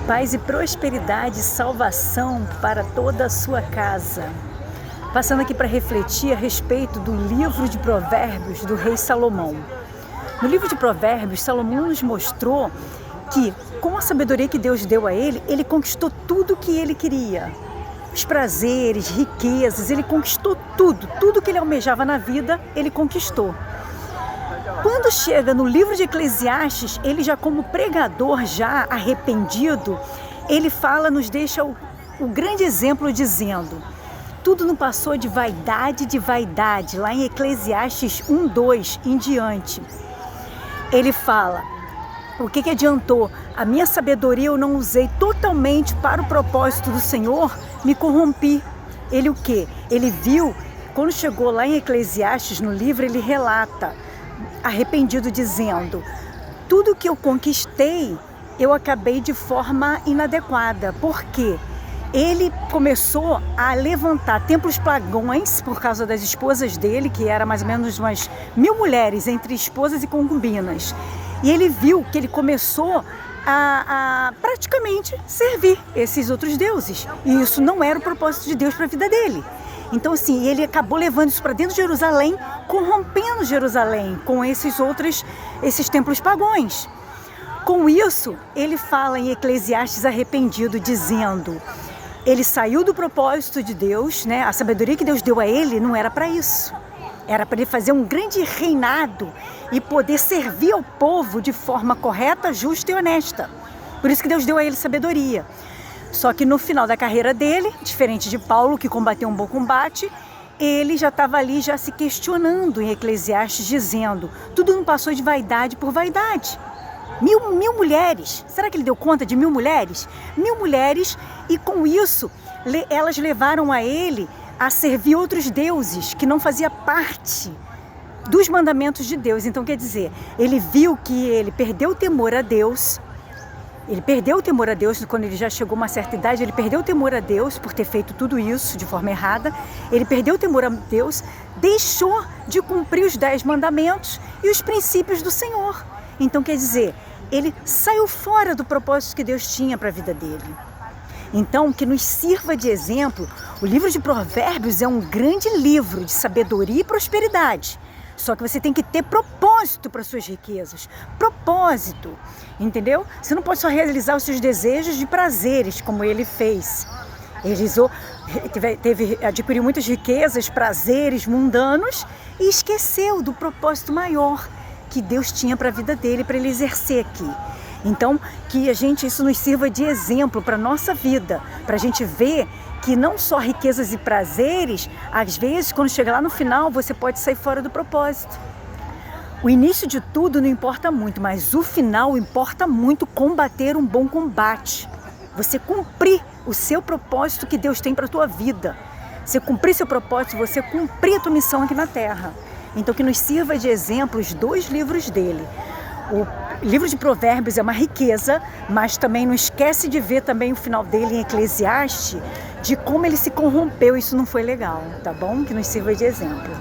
Paz e prosperidade e salvação para toda a sua casa. Passando aqui para refletir a respeito do livro de Provérbios do rei Salomão. No livro de Provérbios, Salomão nos mostrou que, com a sabedoria que Deus deu a ele, ele conquistou tudo o que ele queria. Os prazeres, riquezas, ele conquistou tudo que ele almejava na vida, ele conquistou. Quando chega no livro de Eclesiastes, ele já como pregador, já arrependido, ele fala, nos deixa o grande exemplo dizendo: tudo não passou de vaidade, lá em Eclesiastes 1:2 em diante. Ele fala: o que adiantou? A minha sabedoria eu não usei totalmente para o propósito do Senhor, me corrompi. Ele o quê? Ele viu, quando chegou lá em Eclesiastes, no livro, ele relata, arrependido, dizendo: tudo que eu conquistei, eu acabei de forma inadequada. Por quê? Ele começou a levantar templos pagãos por causa das esposas dele, que era mais ou menos umas 1000 mulheres, entre esposas e concubinas. E ele viu que ele começou a praticamente servir esses outros deuses. E isso não era o propósito de Deus para a vida dele. Então, assim, ele acabou levando isso para dentro de Jerusalém, corrompendo Jerusalém com esses templos pagãos. Com isso, ele fala em Eclesiastes arrependido, dizendo: ele saiu do propósito de Deus, né? A sabedoria que Deus deu a ele não era para isso. Era para ele fazer um grande reinado e poder servir ao povo de forma correta, justa e honesta. Por isso que Deus deu a ele sabedoria. Só que no final da carreira dele, diferente de Paulo, que combateu um bom combate, ele já estava ali já se questionando em Eclesiastes, dizendo: tudo não passou de vaidade por vaidade. Mil mulheres, será que ele deu conta de 1000 mulheres? 1000 mulheres, e com isso elas levaram a ele a servir outros deuses que não fazia parte dos mandamentos de Deus. Então, quer dizer, ele viu que ele perdeu o temor a Deus. Ele perdeu o temor a Deus quando ele já chegou a uma certa idade. Ele perdeu o temor a Deus por ter feito tudo isso de forma errada. Ele perdeu o temor a Deus, deixou de cumprir os 10 mandamentos e os princípios do Senhor. Então, quer dizer, ele saiu fora do propósito que Deus tinha para a vida dele. Então, que nos sirva de exemplo, o livro de Provérbios é um grande livro de sabedoria e prosperidade. Só que você tem que ter propósito para suas riquezas. Propósito, entendeu? Você não pode só realizar os seus desejos de prazeres, como ele fez. Adquiriu muitas riquezas, prazeres mundanos e esqueceu do propósito maior que Deus tinha para a vida dele, para ele exercer aqui. Então, que isso nos sirva de exemplo para a nossa vida, para a gente ver que não só riquezas e prazeres, às vezes, quando chega lá no final, você pode sair fora do propósito. O início de tudo não importa muito, mas o final importa muito, combater um bom combate. Você cumprir o seu propósito que Deus tem para a tua vida. Você cumprir seu propósito, você cumprir a tua missão aqui na Terra. Então, que nos sirva de exemplo os 2 livros dele. O livro de Provérbios é uma riqueza, mas também não esquece de ver também o final dele em Eclesiastes, de como ele se corrompeu. Isso não foi legal, tá bom? Que nos sirva de exemplo.